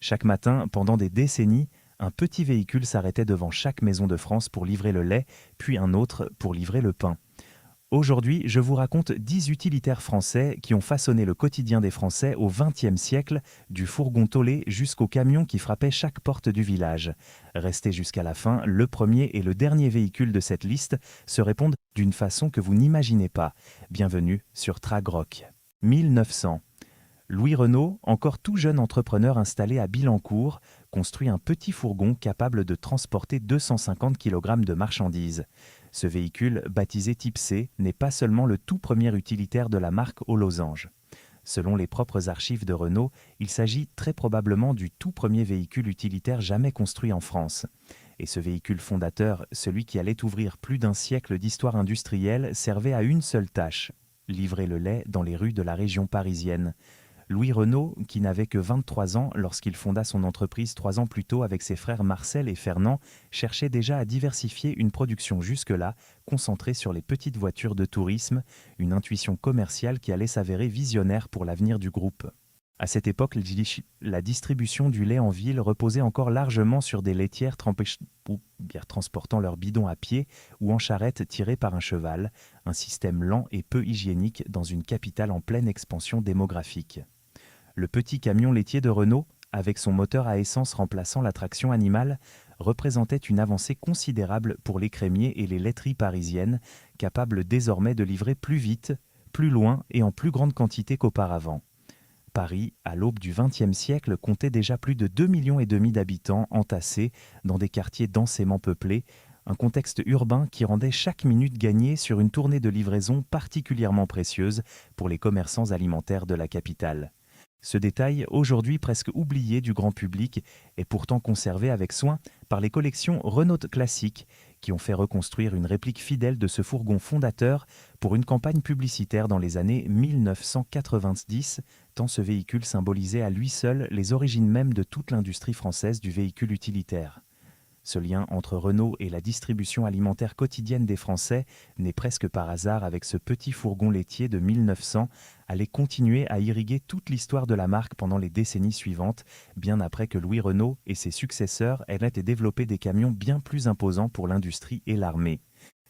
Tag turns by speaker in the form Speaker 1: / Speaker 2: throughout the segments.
Speaker 1: Chaque matin, pendant des décennies, un petit véhicule s'arrêtait devant chaque maison de France pour livrer le lait, puis un autre pour livrer le pain. Aujourd'hui, je vous raconte 10 utilitaires français qui ont façonné le quotidien des Français au XXe siècle, du fourgon tôlé jusqu'au camion qui frappait chaque porte du village. Restez jusqu'à la fin, le premier et le dernier véhicule de cette liste se répondent d'une façon que vous n'imaginez pas. Bienvenue sur Tragrock. 1900. Louis Renault, encore tout jeune entrepreneur installé à Bilancourt, construit un petit fourgon capable de transporter 250 kg de marchandises. Ce véhicule, baptisé Type C, n'est pas seulement le tout premier utilitaire de la marque aux losanges. Selon les propres archives de Renault, il s'agit très probablement du tout premier véhicule utilitaire jamais construit en France. Et ce véhicule fondateur, celui qui allait ouvrir plus d'un siècle d'histoire industrielle, servait à une seule tâche: livrer le lait dans les rues de la région parisienne. Louis Renault, qui n'avait que 23 ans lorsqu'il fonda son entreprise 3 ans plus tôt avec ses frères Marcel et Fernand, cherchait déjà à diversifier une production jusque-là concentrée sur les petites voitures de tourisme, une intuition commerciale qui allait s'avérer visionnaire pour l'avenir du groupe. À cette époque, la distribution du lait en ville reposait encore largement sur des laitières transportant leurs bidons à pied ou en charrette tirée par un cheval, un système lent et peu hygiénique dans une capitale en pleine expansion démographique. Le petit camion laitier de Renault, avec son moteur à essence remplaçant la traction animale, représentait une avancée considérable pour les crémiers et les laiteries parisiennes, capables désormais de livrer plus vite, plus loin et en plus grande quantité qu'auparavant. Paris, à l'aube du XXe siècle, comptait déjà plus de 2,5 millions d'habitants entassés dans des quartiers densément peuplés, un contexte urbain qui rendait chaque minute gagnée sur une tournée de livraison particulièrement précieuse pour les commerçants alimentaires de la capitale. Ce détail, aujourd'hui presque oublié du grand public, est pourtant conservé avec soin par les collections Renault Classique, qui ont fait reconstruire une réplique fidèle de ce fourgon fondateur pour une campagne publicitaire dans les années 1990, tant ce véhicule symbolisait à lui seul les origines mêmes de toute l'industrie française du véhicule utilitaire. Ce lien entre Renault et la distribution alimentaire quotidienne des Français, né presque par hasard avec ce petit fourgon laitier de 1900, allait continuer à irriguer toute l'histoire de la marque pendant les décennies suivantes, bien après que Louis Renault et ses successeurs aient développé des camions bien plus imposants pour l'industrie et l'armée.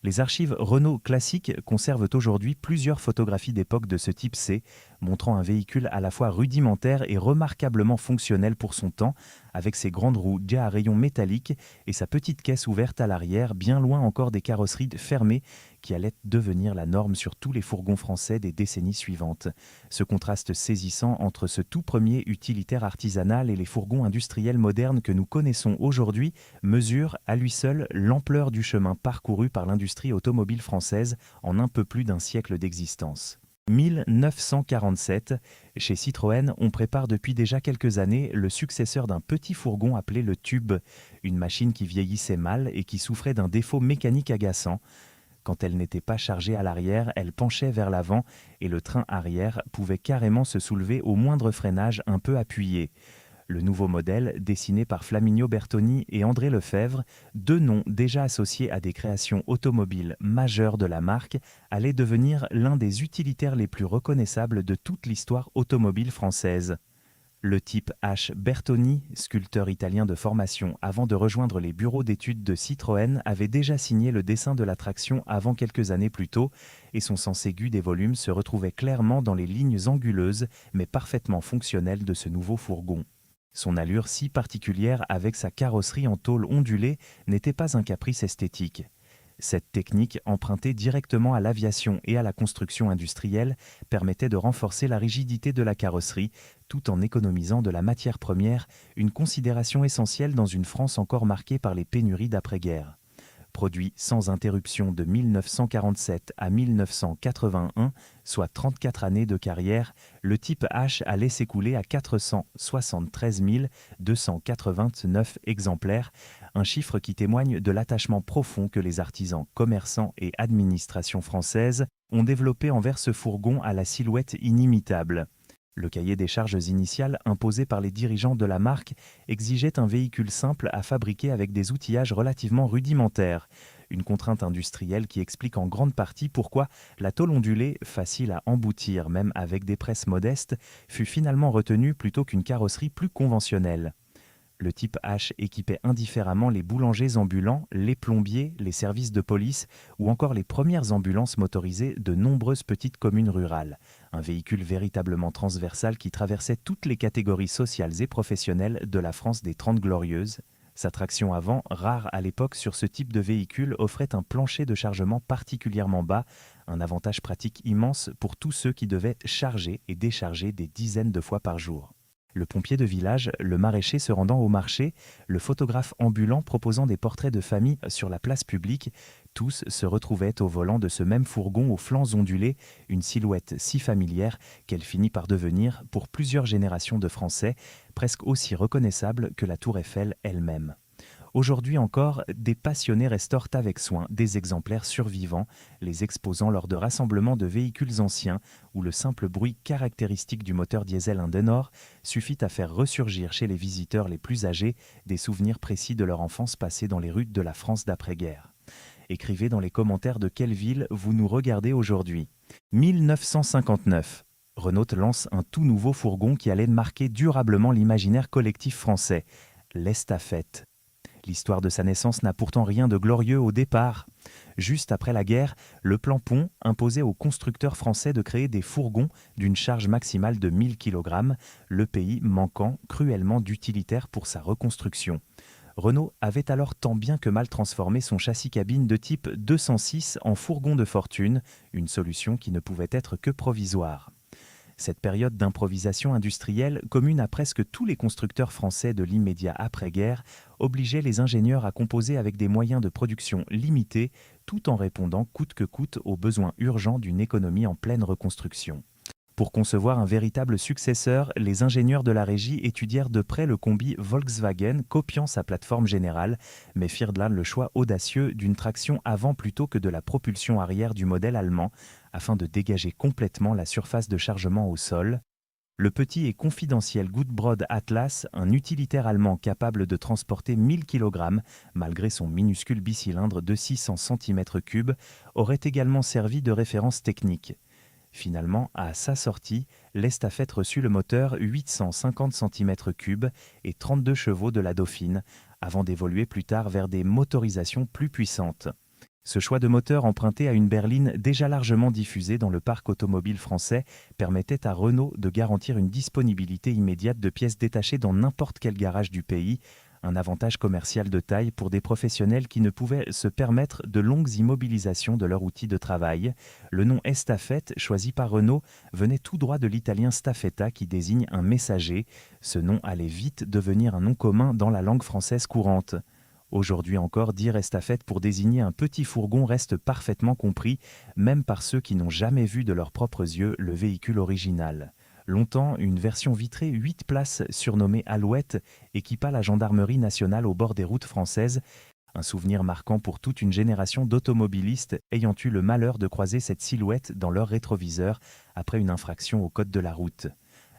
Speaker 1: Les archives Renault Classique conservent aujourd'hui plusieurs photographies d'époque de ce type C, montrant un véhicule à la fois rudimentaire et remarquablement fonctionnel pour son temps, avec ses grandes roues déjà à rayons métalliques et sa petite caisse ouverte à l'arrière, bien loin encore des carrosseries fermées qui allaient devenir la norme sur tous les fourgons français des décennies suivantes. Ce contraste saisissant entre ce tout premier utilitaire artisanal et les fourgons industriels modernes que nous connaissons aujourd'hui mesure à lui seul l'ampleur du chemin parcouru par l'industrie automobile française en un peu plus d'un siècle d'existence. 1947, chez Citroën, on prépare depuis déjà quelques années le successeur d'un petit fourgon appelé le Tube, une machine qui vieillissait mal et qui souffrait d'un défaut mécanique agaçant. Quand elle n'était pas chargée à l'arrière, elle penchait vers l'avant et le train arrière pouvait carrément se soulever au moindre freinage un peu appuyé. Le nouveau modèle, dessiné par Flaminio Bertoni et André Lefebvre, deux noms déjà associés à des créations automobiles majeures de la marque, allait devenir l'un des utilitaires les plus reconnaissables de toute l'histoire automobile française. Le type H. Bertoni, sculpteur italien de formation avant de rejoindre les bureaux d'études de Citroën, avait déjà signé le dessin de la traction avant quelques années plus tôt, et son sens aigu des volumes se retrouvait clairement dans les lignes anguleuses mais parfaitement fonctionnelles de ce nouveau fourgon. Son allure si particulière avec sa carrosserie en tôle ondulée n'était pas un caprice esthétique. Cette technique, empruntée directement à l'aviation et à la construction industrielle, permettait de renforcer la rigidité de la carrosserie tout en économisant de la matière première, une considération essentielle dans une France encore marquée par les pénuries d'après-guerre. Produit sans interruption de 1947 à 1981, soit 34 années de carrière, le type H allait s'écouler à 473 289 exemplaires, un chiffre qui témoigne de l'attachement profond que les artisans, commerçants et administrations françaises ont développé envers ce fourgon à la silhouette inimitable. Le cahier des charges initial imposé par les dirigeants de la marque exigeait un véhicule simple à fabriquer avec des outillages relativement rudimentaires, une contrainte industrielle qui explique en grande partie pourquoi la tôle ondulée, facile à emboutir même avec des presses modestes, fut finalement retenue plutôt qu'une carrosserie plus conventionnelle. Le type H équipait indifféremment les boulangers ambulants, les plombiers, les services de police ou encore les premières ambulances motorisées de nombreuses petites communes rurales. Un véhicule véritablement transversal qui traversait toutes les catégories sociales et professionnelles de la France des Trente Glorieuses. Sa traction avant, rare à l'époque sur ce type de véhicule, offrait un plancher de chargement particulièrement bas, un avantage pratique immense pour tous ceux qui devaient charger et décharger des dizaines de fois par jour. Le pompier de village, le maraîcher se rendant au marché, le photographe ambulant proposant des portraits de famille sur la place publique, tous se retrouvaient au volant de ce même fourgon aux flancs ondulés, une silhouette si familière qu'elle finit par devenir, pour plusieurs générations de Français, presque aussi reconnaissable que la Tour Eiffel elle-même. Aujourd'hui encore, des passionnés restaurent avec soin des exemplaires survivants, les exposant lors de rassemblements de véhicules anciens où le simple bruit caractéristique du moteur diesel Indenor suffit à faire ressurgir chez les visiteurs les plus âgés des souvenirs précis de leur enfance passée dans les rues de la France d'après-guerre. Écrivez dans les commentaires de quelle ville vous nous regardez aujourd'hui. 1959. Renault lance un tout nouveau fourgon qui allait marquer durablement l'imaginaire collectif français, l'Estafette. L'histoire de sa naissance n'a pourtant rien de glorieux au départ. Juste après la guerre, le plan Pont imposait aux constructeurs français de créer des fourgons d'une charge maximale de 1000 kg, le pays manquant cruellement d'utilitaires pour sa reconstruction. Renault avait alors tant bien que mal transformé son châssis cabine de type 206 en fourgon de fortune, une solution qui ne pouvait être que provisoire. Cette période d'improvisation industrielle, commune à presque tous les constructeurs français de l'immédiat après-guerre, obligeait les ingénieurs à composer avec des moyens de production limités, tout en répondant coûte que coûte aux besoins urgents d'une économie en pleine reconstruction. Pour concevoir un véritable successeur, les ingénieurs de la régie étudièrent de près le combi Volkswagen, copiant sa plateforme générale, mais firent là le choix audacieux d'une traction avant plutôt que de la propulsion arrière du modèle allemand, afin de dégager complètement la surface de chargement au sol. Le petit et confidentiel Gutbrod Atlas, un utilitaire allemand capable de transporter 1000 kg, malgré son minuscule bicylindre de 600 cm3, aurait également servi de référence technique. Finalement, à sa sortie, l'Estafette reçut le moteur 850 cm3 et 32 chevaux de la Dauphine, avant d'évoluer plus tard vers des motorisations plus puissantes. Ce choix de moteur emprunté à une berline déjà largement diffusée dans le parc automobile français permettait à Renault de garantir une disponibilité immédiate de pièces détachées dans n'importe quel garage du pays, un avantage commercial de taille pour des professionnels qui ne pouvaient se permettre de longues immobilisations de leur outil de travail. Le nom Estafette, choisi par Renault, venait tout droit de l'italien staffetta qui désigne un messager. Ce nom allait vite devenir un nom commun dans la langue française courante. Aujourd'hui encore, dire estafette pour désigner un petit fourgon reste parfaitement compris, même par ceux qui n'ont jamais vu de leurs propres yeux le véhicule original. Longtemps, une version vitrée 8 places surnommée Alouette équipa la gendarmerie nationale au bord des routes françaises, un souvenir marquant pour toute une génération d'automobilistes ayant eu le malheur de croiser cette silhouette dans leur rétroviseur après une infraction au code de la route.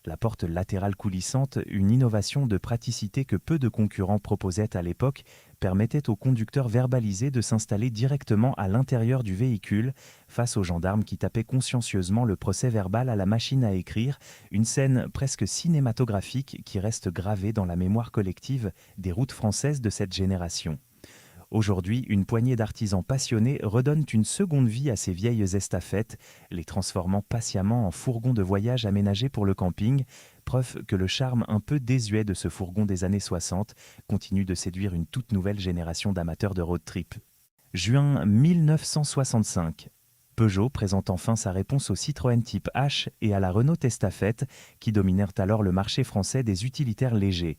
Speaker 1: La porte latérale coulissante, une innovation de praticité que peu de concurrents proposaient à l'époque, permettait aux conducteurs verbalisés de s'installer directement à l'intérieur du véhicule face aux gendarmes qui tapaient consciencieusement le procès-verbal à la machine à écrire, une scène presque cinématographique qui reste gravée dans la mémoire collective des routes françaises de cette génération. Aujourd'hui, une poignée d'artisans passionnés redonnent une seconde vie à ces vieilles estafettes, les transformant patiemment en fourgons de voyage aménagés pour le camping, preuve que le charme un peu désuet de ce fourgon des années 60 continue de séduire une toute nouvelle génération d'amateurs de road trip. Juin 1965. Peugeot présente enfin sa réponse au Citroën Type H et à la Renault Estafette, qui dominèrent alors le marché français des utilitaires légers.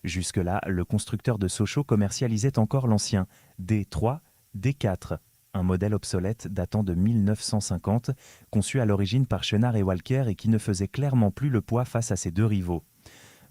Speaker 1: Jusque-là, le constructeur de Sochaux commercialisait encore l'ancien D3, D4, un modèle obsolète datant de 1950, conçu à l'origine par Chenard et Walker et qui ne faisait clairement plus le poids face à ses deux rivaux.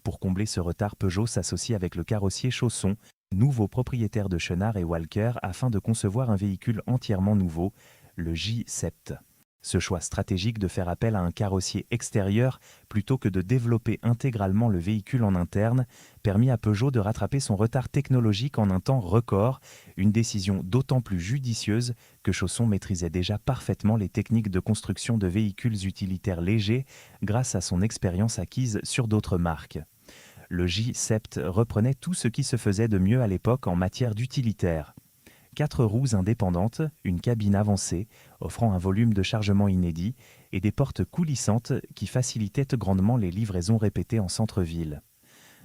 Speaker 1: Pour combler ce retard, Peugeot s'associe avec le carrossier Chausson, nouveau propriétaire de Chenard et Walker, afin de concevoir un véhicule entièrement nouveau, le J-Sept. Ce choix stratégique de faire appel à un carrossier extérieur plutôt que de développer intégralement le véhicule en interne permit à Peugeot de rattraper son retard technologique en un temps record, une décision d'autant plus judicieuse que Chausson maîtrisait déjà parfaitement les techniques de construction de véhicules utilitaires légers grâce à son expérience acquise sur d'autres marques. Le J-Sept reprenait tout ce qui se faisait de mieux à l'époque en matière d'utilitaire. 4 roues indépendantes, une cabine avancée, offrant un volume de chargement inédit, et des portes coulissantes qui facilitaient grandement les livraisons répétées en centre-ville.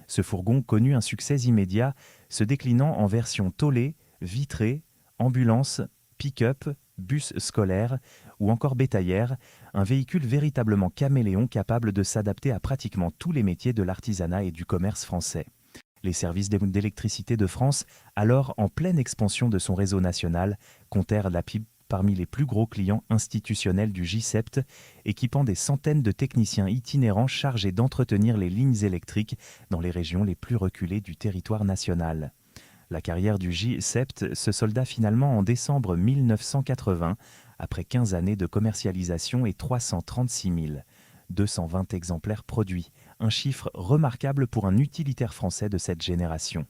Speaker 1: Ce fourgon connut un succès immédiat, se déclinant en versions tollées, vitrées, ambulance, pick-up, bus scolaire ou encore bétaillère, un véhicule véritablement caméléon capable de s'adapter à pratiquement tous les métiers de l'artisanat et du commerce français. Les services d'électricité de France, alors en pleine expansion de son réseau national, comptèrent la PIB parmi les plus gros clients institutionnels du J-Sept, équipant des centaines de techniciens itinérants chargés d'entretenir les lignes électriques dans les régions les plus reculées du territoire national. La carrière du J-Sept se solda finalement en décembre 1980, après 15 années de commercialisation et 336 220 exemplaires produits, un chiffre remarquable pour un utilitaire français de cette génération.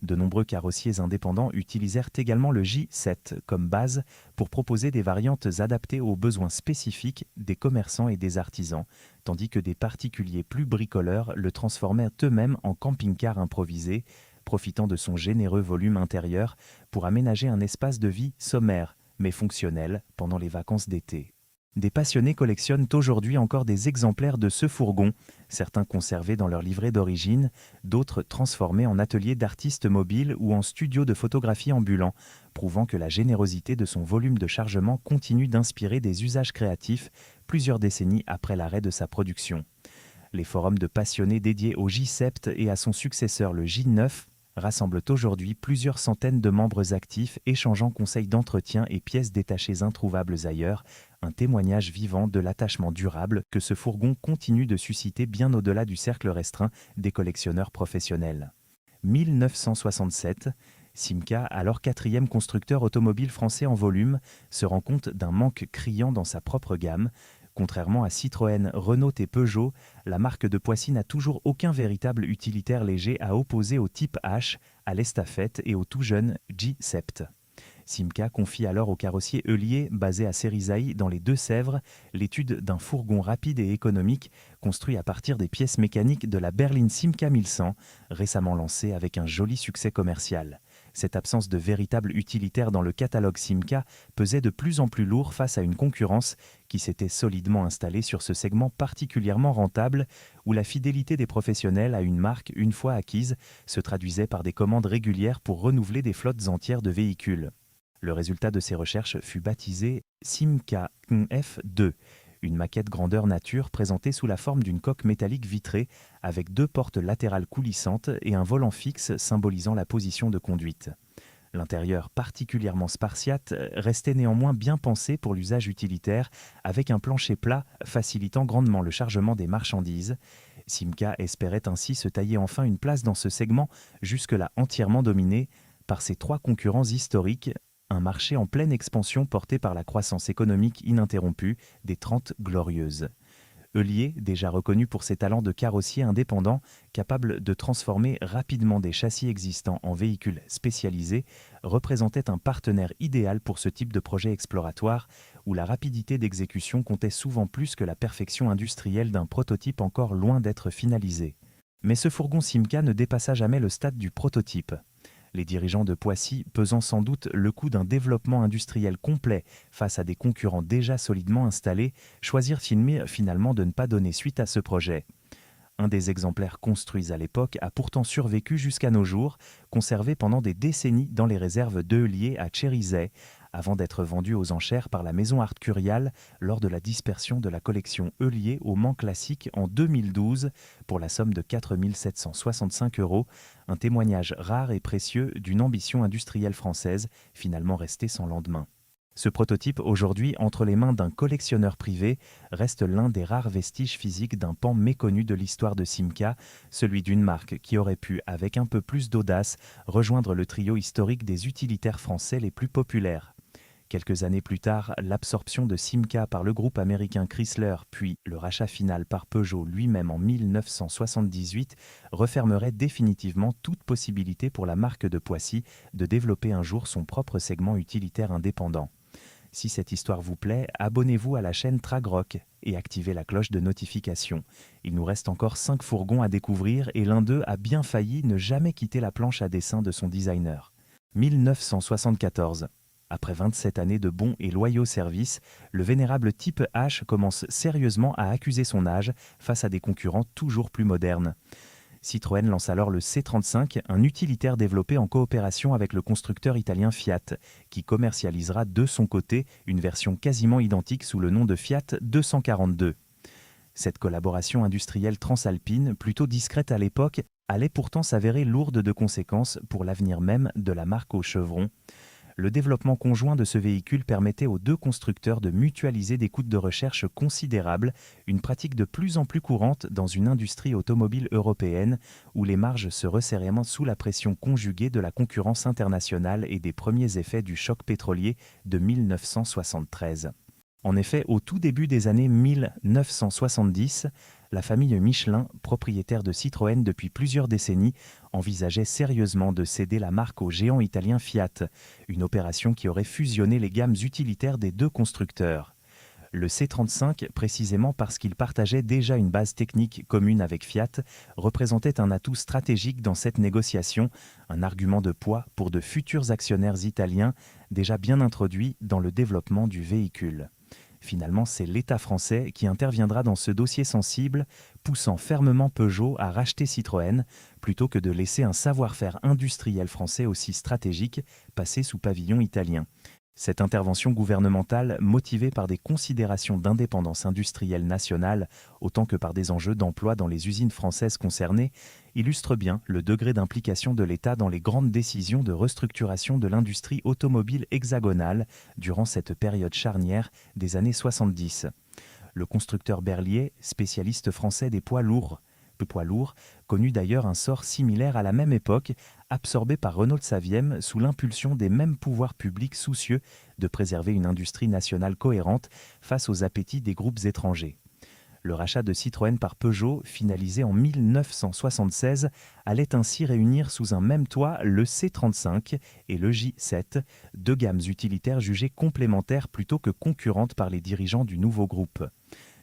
Speaker 1: De nombreux carrossiers indépendants utilisèrent également le J-Sept comme base pour proposer des variantes adaptées aux besoins spécifiques des commerçants et des artisans, tandis que des particuliers plus bricoleurs le transformèrent eux-mêmes en camping-car improvisé, profitant de son généreux volume intérieur pour aménager un espace de vie sommaire, mais fonctionnel pendant les vacances d'été. Des passionnés collectionnent aujourd'hui encore des exemplaires de ce fourgon, certains conservés dans leur livret d'origine, d'autres transformés en atelier d'artistes mobiles ou en studio de photographie ambulant, prouvant que la générosité de son volume de chargement continue d'inspirer des usages créatifs plusieurs décennies après l'arrêt de sa production. Les forums de passionnés dédiés au J-Sept et à son successeur le J9 rassemblent aujourd'hui plusieurs centaines de membres actifs échangeant conseils d'entretien et pièces détachées introuvables ailleurs, un témoignage vivant de l'attachement durable que ce fourgon continue de susciter bien au-delà du cercle restreint des collectionneurs professionnels. 1967, Simca, alors 4e constructeur automobile français en volume, se rend compte d'un manque criant dans sa propre gamme. Contrairement à Citroën, Renault et Peugeot, la marque de Poissy n'a toujours aucun véritable utilitaire léger à opposer au Type H, à l'Estafette et au tout jeune J-Sept. Simca confie alors au carrossier Heulier, basé à Cérisailles dans les Deux-Sèvres, l'étude d'un fourgon rapide et économique construit à partir des pièces mécaniques de la berline Simca 1100, récemment lancée avec un joli succès commercial. Cette absence de véritable utilitaire dans le catalogue Simca pesait de plus en plus lourd face à une concurrence qui s'était solidement installée sur ce segment particulièrement rentable où la fidélité des professionnels à une marque, une fois acquise, se traduisait par des commandes régulières pour renouveler des flottes entières de véhicules. Le résultat de ces recherches fut baptisé Simca F2, une maquette grandeur nature présentée sous la forme d'une coque métallique vitrée avec 2 portes latérales coulissantes et un volant fixe symbolisant la position de conduite. L'intérieur particulièrement spartiate restait néanmoins bien pensé pour l'usage utilitaire avec un plancher plat facilitant grandement le chargement des marchandises. Simca espérait ainsi se tailler enfin une place dans ce segment jusque-là entièrement dominé par ses 3 concurrents historiques, un marché en pleine expansion porté par la croissance économique ininterrompue des 30 Glorieuses. Heulier, déjà reconnu pour ses talents de carrossier indépendant, capable de transformer rapidement des châssis existants en véhicules spécialisés, représentait un partenaire idéal pour ce type de projet exploratoire, où la rapidité d'exécution comptait souvent plus que la perfection industrielle d'un prototype encore loin d'être finalisé. Mais ce fourgon Simca ne dépassa jamais le stade du prototype. Les dirigeants de Poissy, pesant sans doute le coût d'un développement industriel complet face à des concurrents déjà solidement installés, choisirent finalement de ne pas donner suite à ce projet. Un des exemplaires construits à l'époque a pourtant survécu jusqu'à nos jours, conservé pendant des décennies dans les réserves d'Heulier à Chérizay, avant d'être vendu aux enchères par la maison Arcurial lors de la dispersion de la collection Heulier au Mans Classique en 2012 pour la somme de 4 765 €, un témoignage rare et précieux d'une ambition industrielle française finalement restée sans lendemain. Ce prototype, aujourd'hui entre les mains d'un collectionneur privé, reste l'un des rares vestiges physiques d'un pan méconnu de l'histoire de Simca, celui d'une marque qui aurait pu, avec un peu plus d'audace, rejoindre le trio historique des utilitaires français les plus populaires. Quelques années plus tard, l'absorption de Simca par le groupe américain Chrysler, puis le rachat final par Peugeot lui-même en 1978, refermerait définitivement toute possibilité pour la marque de Poissy de développer un jour son propre segment utilitaire indépendant. Si cette histoire vous plaît, abonnez-vous à la chaîne Tragrock et activez la cloche de notification. Il nous reste encore 5 fourgons à découvrir et l'un d'eux a bien failli ne jamais quitter la planche à dessin de son designer. 1974. Après 27 années de bons et loyaux services, le vénérable Type H commence sérieusement à accuser son âge face à des concurrents toujours plus modernes. Citroën lance alors le C35, un utilitaire développé en coopération avec le constructeur italien Fiat, qui commercialisera de son côté une version quasiment identique sous le nom de Fiat 242. Cette collaboration industrielle transalpine, plutôt discrète à l'époque, allait pourtant s'avérer lourde de conséquences pour l'avenir même de la marque au chevron. Le développement conjoint de ce véhicule permettait aux deux constructeurs de mutualiser des coûts de recherche considérables, une pratique de plus en plus courante dans une industrie automobile européenne où les marges se resserraient sous la pression conjuguée de la concurrence internationale et des premiers effets du choc pétrolier de 1973. En effet, au tout début des années 1970, la famille Michelin, propriétaire de Citroën depuis plusieurs décennies, envisageait sérieusement de céder la marque au géant italien Fiat, une opération qui aurait fusionné les gammes utilitaires des deux constructeurs. Le C35, précisément parce qu'il partageait déjà une base technique commune avec Fiat, représentait un atout stratégique dans cette négociation, un argument de poids pour de futurs actionnaires italiens déjà bien introduits dans le développement du véhicule. Finalement, c'est l'État français qui interviendra dans ce dossier sensible, poussant fermement Peugeot à racheter Citroën, plutôt que de laisser un savoir-faire industriel français aussi stratégique passer sous pavillon italien. Cette intervention gouvernementale, motivée par des considérations d'indépendance industrielle nationale, autant que par des enjeux d'emploi dans les usines françaises concernées, illustre bien le degré d'implication de l'État dans les grandes décisions de restructuration de l'industrie automobile hexagonale durant cette période charnière des années 70. Le constructeur Berliet, spécialiste français des poids lourds, connut d'ailleurs un sort similaire à la même époque, absorbé par Renault de Saviem sous l'impulsion des mêmes pouvoirs publics soucieux de préserver une industrie nationale cohérente face aux appétits des groupes étrangers. Le rachat de Citroën par Peugeot, finalisé en 1976, allait ainsi réunir sous un même toit le C35 et le J7, deux gammes utilitaires jugées complémentaires plutôt que concurrentes par les dirigeants du nouveau groupe.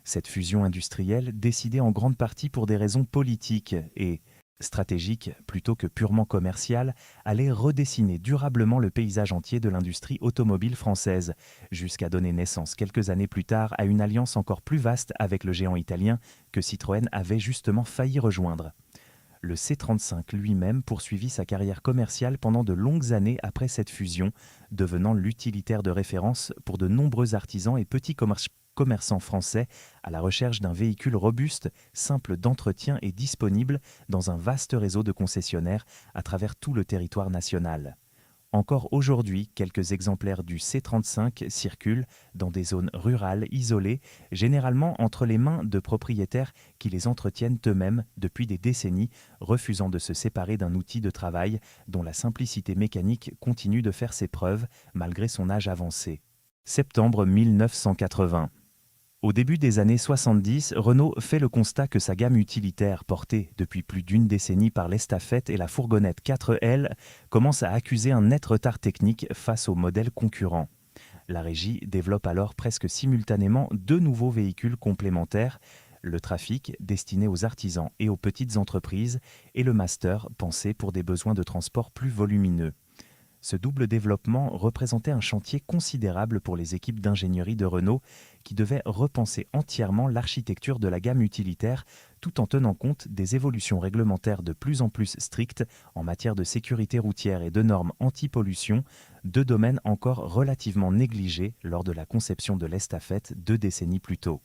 Speaker 1: Cette fusion industrielle, décidée en grande partie pour des raisons politiques et stratégiques plutôt que purement commerciales, allait redessiner durablement le paysage entier de l'industrie automobile française, jusqu'à donner naissance quelques années plus tard à une alliance encore plus vaste avec le géant italien que Citroën avait justement failli rejoindre. Le C35 lui-même poursuivit sa carrière commerciale pendant de longues années après cette fusion, devenant l'utilitaire de référence pour de nombreux artisans et petits commerçants français à la recherche d'un véhicule robuste, simple d'entretien et disponible dans un vaste réseau de concessionnaires à travers tout le territoire national. Encore aujourd'hui, quelques exemplaires du C35 circulent dans des zones rurales isolées, généralement entre les mains de propriétaires qui les entretiennent eux-mêmes depuis des décennies, refusant de se séparer d'un outil de travail dont la simplicité mécanique continue de faire ses preuves malgré son âge avancé. Septembre 1980. Au début des années 70, Renault fait le constat que sa gamme utilitaire, portée depuis plus d'une décennie par l'Estafette et la fourgonnette 4L, commence à accuser un net retard technique face aux modèles concurrents. La régie développe alors presque simultanément deux nouveaux véhicules complémentaires, le Trafic, destiné aux artisans et aux petites entreprises, et le Master, pensé pour des besoins de transport plus volumineux. Ce double développement représentait un chantier considérable pour les équipes d'ingénierie de Renault qui devaient repenser entièrement l'architecture de la gamme utilitaire tout en tenant compte des évolutions réglementaires de plus en plus strictes en matière de sécurité routière et de normes anti-pollution, deux domaines encore relativement négligés lors de la conception de l'Estafette 2 décennies plus tôt.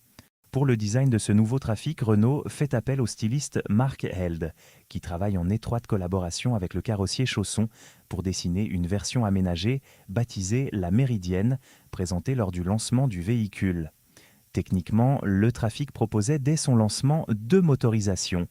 Speaker 1: Pour le design de ce nouveau Trafic, Renault fait appel au styliste Mark Held, qui travaille en étroite collaboration avec le carrossier Chausson pour dessiner une version aménagée baptisée la Méridienne, présentée lors du lancement du véhicule. Techniquement, le Trafic proposait dès son lancement deux motorisations.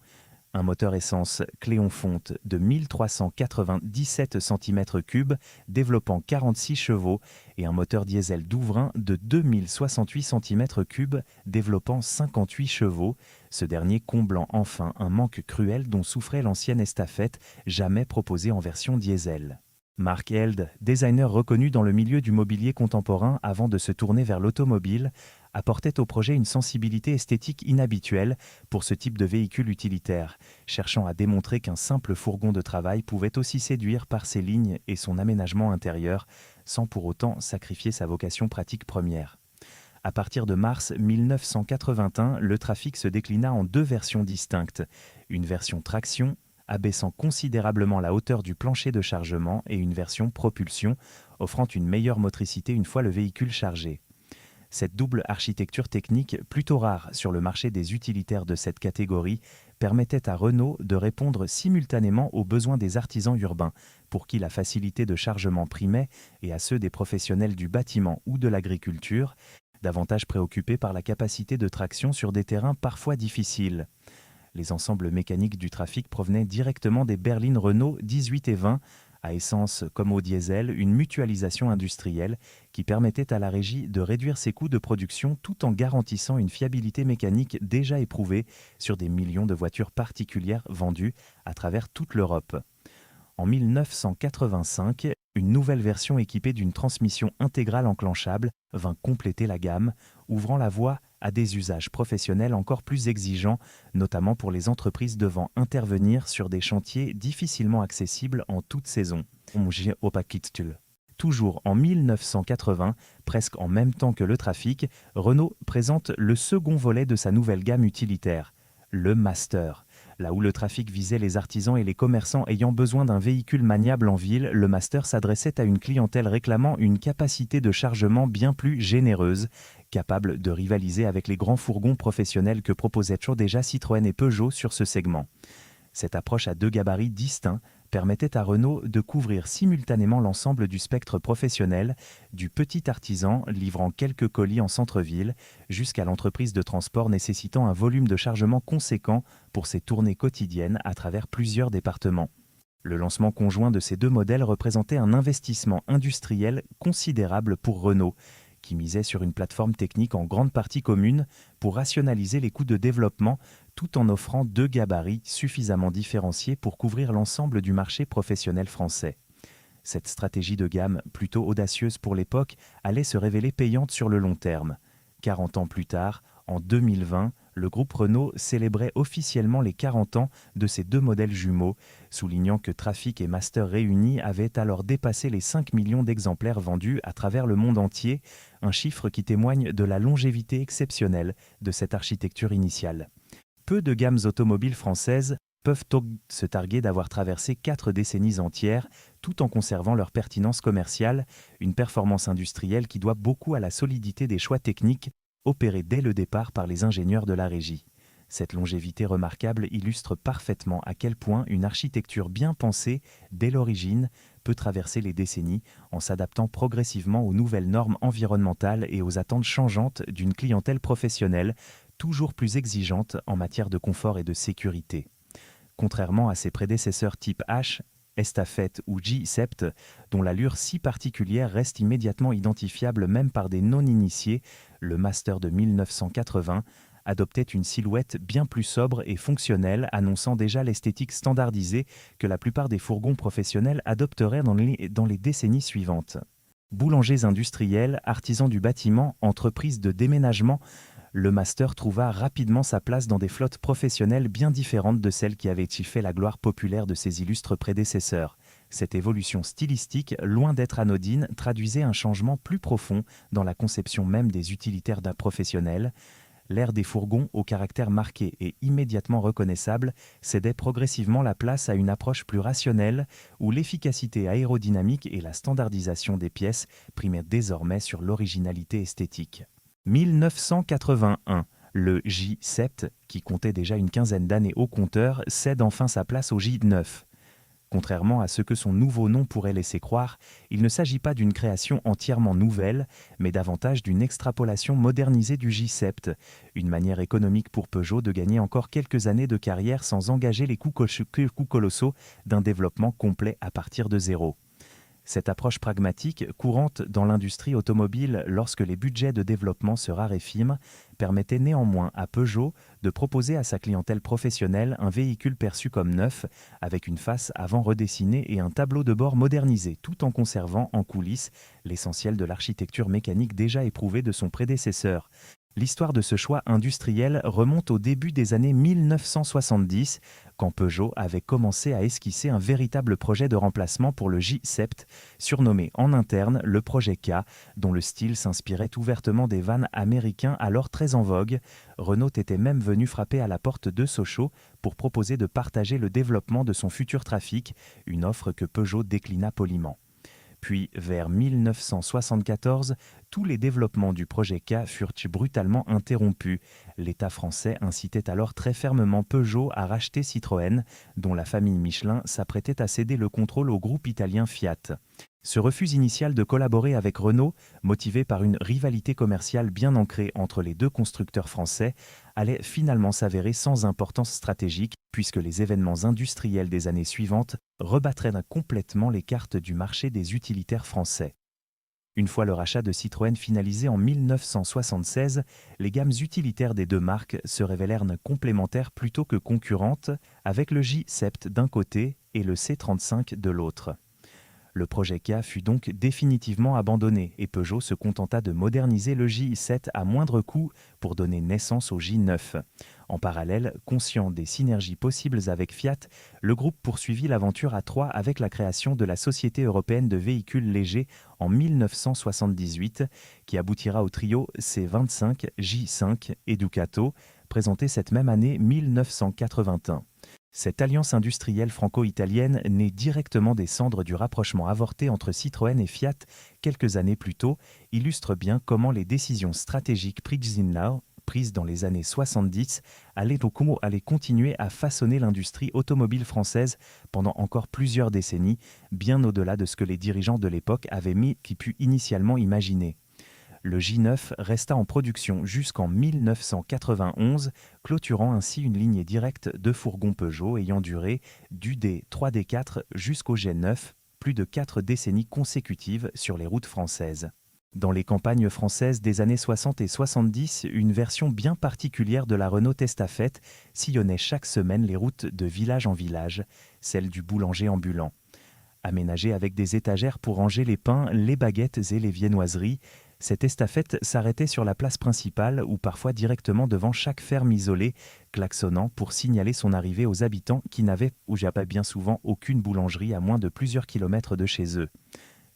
Speaker 1: Un moteur essence Cléon-Fonte de 1397 cm3 développant 46 chevaux et un moteur diesel Douvrin de 2068 cm3 développant 58 chevaux, ce dernier comblant enfin un manque cruel dont souffrait l'ancienne Estafette, jamais proposée en version diesel. Mark Held, designer reconnu dans le milieu du mobilier contemporain avant de se tourner vers l'automobile, apportait au projet une sensibilité esthétique inhabituelle pour ce type de véhicule utilitaire, cherchant à démontrer qu'un simple fourgon de travail pouvait aussi séduire par ses lignes et son aménagement intérieur, sans pour autant sacrifier sa vocation pratique première. À partir de mars 1981, le Trafic se déclina en deux versions distinctes, une version traction abaissant considérablement la hauteur du plancher de chargement et une version propulsion, offrant une meilleure motricité une fois le véhicule chargé. Cette double architecture technique, plutôt rare sur le marché des utilitaires de cette catégorie, permettait à Renault de répondre simultanément aux besoins des artisans urbains, pour qui la facilité de chargement primait, et à ceux des professionnels du bâtiment ou de l'agriculture, davantage préoccupés par la capacité de traction sur des terrains parfois difficiles. Les ensembles mécaniques du Trafic provenaient directement des berlines Renault 18 et 20, à essence comme au diesel, une mutualisation industrielle qui permettait à la régie de réduire ses coûts de production tout en garantissant une fiabilité mécanique déjà éprouvée sur des millions de voitures particulières vendues à travers toute l'Europe. En 1985, une nouvelle version équipée d'une transmission intégrale enclenchable vint compléter la gamme, ouvrant la voie à des usages professionnels encore plus exigeants, notamment pour les entreprises devant intervenir sur des chantiers difficilement accessibles en toute saison. Toujours en 1980, presque en même temps que le Trafic, Renault présente le second volet de sa nouvelle gamme utilitaire, le Master. Là où le Trafic visait les artisans et les commerçants ayant besoin d'un véhicule maniable en ville, le Master s'adressait à une clientèle réclamant une capacité de chargement bien plus généreuse, capable de rivaliser avec les grands fourgons professionnels que proposaient déjà Citroën et Peugeot sur ce segment. Cette approche à deux gabarits distincts permettait à Renault de couvrir simultanément l'ensemble du spectre professionnel, du petit artisan livrant quelques colis en centre-ville, jusqu'à l'entreprise de transport nécessitant un volume de chargement conséquent pour ses tournées quotidiennes à travers plusieurs départements. Le lancement conjoint de ces deux modèles représentait un investissement industriel considérable pour Renault, qui misait sur une plateforme technique en grande partie commune pour rationaliser les coûts de développement tout en offrant deux gabarits suffisamment différenciés pour couvrir l'ensemble du marché professionnel français. Cette stratégie de gamme, plutôt audacieuse pour l'époque, allait se révéler payante sur le long terme. 40 ans plus tard, en 2020, le groupe Renault célébrait officiellement les 40 ans de ces deux modèles jumeaux, soulignant que Trafic et Master réunis avaient alors dépassé les 5 millions d'exemplaires vendus à travers le monde entier, un chiffre qui témoigne de la longévité exceptionnelle de cette architecture initiale. Peu de gammes automobiles françaises peuvent se targuer d'avoir traversé 4 décennies entières, tout en conservant leur pertinence commerciale, une performance industrielle qui doit beaucoup à la solidité des choix techniques opérés dès le départ par les ingénieurs de la régie. Cette longévité remarquable illustre parfaitement à quel point une architecture bien pensée dès l'origine peut traverser les décennies en s'adaptant progressivement aux nouvelles normes environnementales et aux attentes changeantes d'une clientèle professionnelle, toujours plus exigeante en matière de confort et de sécurité. Contrairement à ses prédécesseurs type H, Estafette ou J-Sept, dont l'allure si particulière reste immédiatement identifiable même par des non-initiés, le Master de 1980 adoptait une silhouette bien plus sobre et fonctionnelle, annonçant déjà l'esthétique standardisée que la plupart des fourgons professionnels adopteraient dans les décennies suivantes. Boulangers industriels, artisans du bâtiment, entreprises de déménagement, le Master trouva rapidement sa place dans des flottes professionnelles bien différentes de celles qui avaient fait la gloire populaire de ses illustres prédécesseurs. Cette évolution stylistique, loin d'être anodine, traduisait un changement plus profond dans la conception même des utilitaires d'un professionnel. L'ère des fourgons, au caractère marqué et immédiatement reconnaissable, cédait progressivement la place à une approche plus rationnelle, où l'efficacité aérodynamique et la standardisation des pièces primaient désormais sur l'originalité esthétique. 1981, le J-Sept, qui comptait déjà une quinzaine d'années au compteur, cède enfin sa place au J9. Contrairement à ce que son nouveau nom pourrait laisser croire, il ne s'agit pas d'une création entièrement nouvelle, mais davantage d'une extrapolation modernisée du J-Sept, une manière économique pour Peugeot de gagner encore quelques années de carrière sans engager les coûts colossaux d'un développement complet à partir de zéro. Cette approche pragmatique, courante dans l'industrie automobile lorsque les budgets de développement se raréfiment, permettait néanmoins à Peugeot de proposer à sa clientèle professionnelle un véhicule perçu comme neuf, avec une face avant redessinée et un tableau de bord modernisé, tout en conservant en coulisses l'essentiel de l'architecture mécanique déjà éprouvée de son prédécesseur. L'histoire de ce choix industriel remonte au début des années 1970, quand Peugeot avait commencé à esquisser un véritable projet de remplacement pour le J-Sept, surnommé en interne le projet K, dont le style s'inspirait ouvertement des vans américains alors très en vogue. Renault était même venu frapper à la porte de Sochaux pour proposer de partager le développement de son futur trafic, une offre que Peugeot déclina poliment. Puis, vers 1974, tous les développements du projet K furent brutalement interrompus. L'État français incitait alors très fermement Peugeot à racheter Citroën, dont la famille Michelin s'apprêtait à céder le contrôle au groupe italien Fiat. Ce refus initial de collaborer avec Renault, motivé par une rivalité commerciale bien ancrée entre les deux constructeurs français, allait finalement s'avérer sans importance stratégique, puisque les événements industriels des années suivantes rebattraient complètement les cartes du marché des utilitaires français. Une fois le rachat de Citroën finalisé en 1976, les gammes utilitaires des deux marques se révélèrent complémentaires plutôt que concurrentes, avec le J-Sept d'un côté et le C35 de l'autre. Le projet K fut donc définitivement abandonné et Peugeot se contenta de moderniser le J7 à moindre coût pour donner naissance au J9. En parallèle, conscient des synergies possibles avec Fiat, le groupe poursuivit l'aventure à trois avec la création de la Société européenne de véhicules légers en 1978, qui aboutira au trio C25, J5 et Ducato, présenté cette même année 1981. Cette alliance industrielle franco-italienne, née directement des cendres du rapprochement avorté entre Citroën et Fiat quelques années plus tôt, illustre bien comment les décisions stratégiques prises dans les années 70 allaient continuer à façonner l'industrie automobile française pendant encore plusieurs décennies, bien au-delà de ce que les dirigeants de l'époque avaient pu initialement imaginer. Le J9 resta en production jusqu'en 1991, clôturant ainsi une lignée directe de fourgons Peugeot ayant duré du D3-D4 jusqu'au G9, plus de 4 décennies consécutives sur les routes françaises. Dans les campagnes françaises des années 60 et 70, une version bien particulière de la Renault Testafette sillonnait chaque semaine les routes de village en village, celle du boulanger ambulant. Aménagée avec des étagères pour ranger les pains, les baguettes et les viennoiseries, cette estafette s'arrêtait sur la place principale ou parfois directement devant chaque ferme isolée, klaxonnant pour signaler son arrivée aux habitants qui n'avaient bien souvent aucune boulangerie à moins de plusieurs kilomètres de chez eux.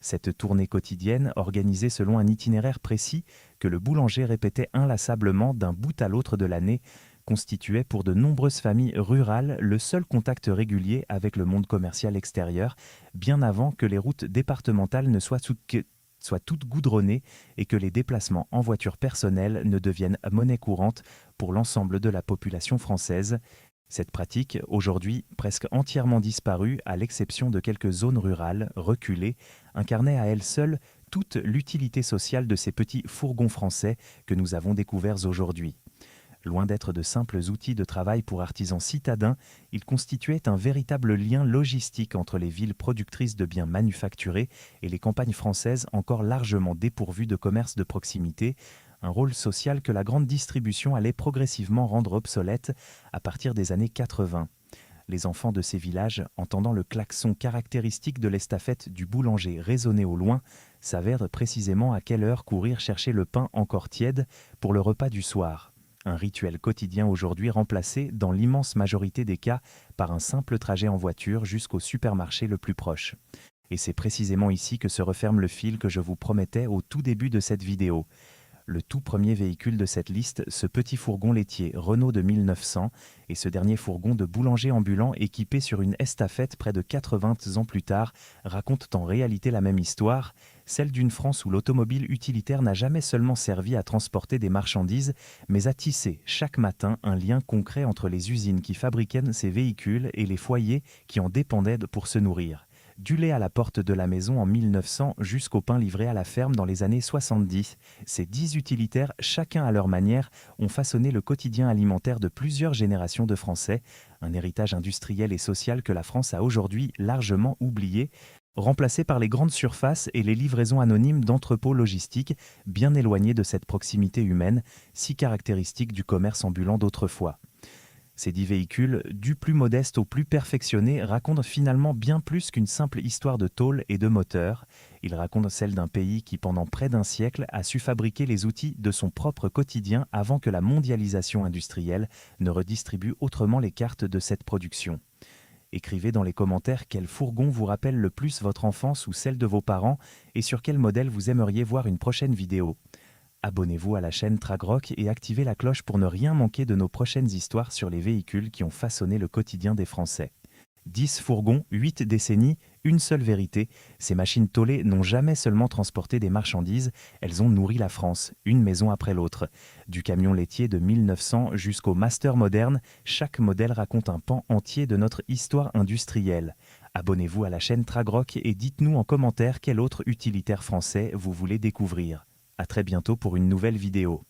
Speaker 1: Cette tournée quotidienne, organisée selon un itinéraire précis que le boulanger répétait inlassablement d'un bout à l'autre de l'année, constituait pour de nombreuses familles rurales le seul contact régulier avec le monde commercial extérieur, bien avant que les routes départementales ne soient toutes goudronnées et que les déplacements en voiture personnelle ne deviennent monnaie courante pour l'ensemble de la population française. Cette pratique, aujourd'hui presque entièrement disparue, à l'exception de quelques zones rurales reculées, incarnait à elle seule toute l'utilité sociale de ces petits fourgons français que nous avons découverts aujourd'hui. Loin d'être de simples outils de travail pour artisans citadins, ils constituaient un véritable lien logistique entre les villes productrices de biens manufacturés et les campagnes françaises encore largement dépourvues de commerce de proximité, un rôle social que la grande distribution allait progressivement rendre obsolète à partir des années 80. Les enfants de ces villages, entendant le klaxon caractéristique de l'estafette du boulanger résonner au loin, savaient précisément à quelle heure courir chercher le pain encore tiède pour le repas du soir. Un rituel quotidien aujourd'hui remplacé, dans l'immense majorité des cas, par un simple trajet en voiture jusqu'au supermarché le plus proche. Et c'est précisément ici que se referme le fil que je vous promettais au tout début de cette vidéo. Le tout premier véhicule de cette liste, ce petit fourgon laitier Renault de 1900, et ce dernier fourgon de boulanger ambulant équipé sur une estafette près de 80 ans plus tard, racontent en réalité la même histoire, celle d'une France où l'automobile utilitaire n'a jamais seulement servi à transporter des marchandises, mais à tisser chaque matin un lien concret entre les usines qui fabriquaient ces véhicules et les foyers qui en dépendaient pour se nourrir. Du lait à la porte de la maison en 1900 jusqu'au pain livré à la ferme dans les années 70, ces 10 utilitaires, chacun à leur manière, ont façonné le quotidien alimentaire de plusieurs générations de Français, un héritage industriel et social que la France a aujourd'hui largement oublié. remplacés par les grandes surfaces et les livraisons anonymes d'entrepôts logistiques bien éloignés de cette proximité humaine, si caractéristique du commerce ambulant d'autrefois. Ces 10 véhicules, du plus modeste au plus perfectionné, racontent finalement bien plus qu'une simple histoire de tôle et de moteur. Ils racontent celle d'un pays qui, pendant près d'un siècle, a su fabriquer les outils de son propre quotidien avant que la mondialisation industrielle ne redistribue autrement les cartes de cette production. Écrivez dans les commentaires quel fourgon vous rappelle le plus votre enfance ou celle de vos parents et sur quel modèle vous aimeriez voir une prochaine vidéo. Abonnez-vous à la chaîne Tragrock et activez la cloche pour ne rien manquer de nos prochaines histoires sur les véhicules qui ont façonné le quotidien des Français. 10 fourgons, 8 décennies, une seule vérité, ces machines tôlées n'ont jamais seulement transporté des marchandises, elles ont nourri la France, une maison après l'autre. Du camion laitier de 1900 jusqu'au master moderne, chaque modèle raconte un pan entier de notre histoire industrielle. Abonnez-vous à la chaîne Tragrock et dites-nous en commentaire quel autre utilitaire français vous voulez découvrir. À très bientôt pour une nouvelle vidéo.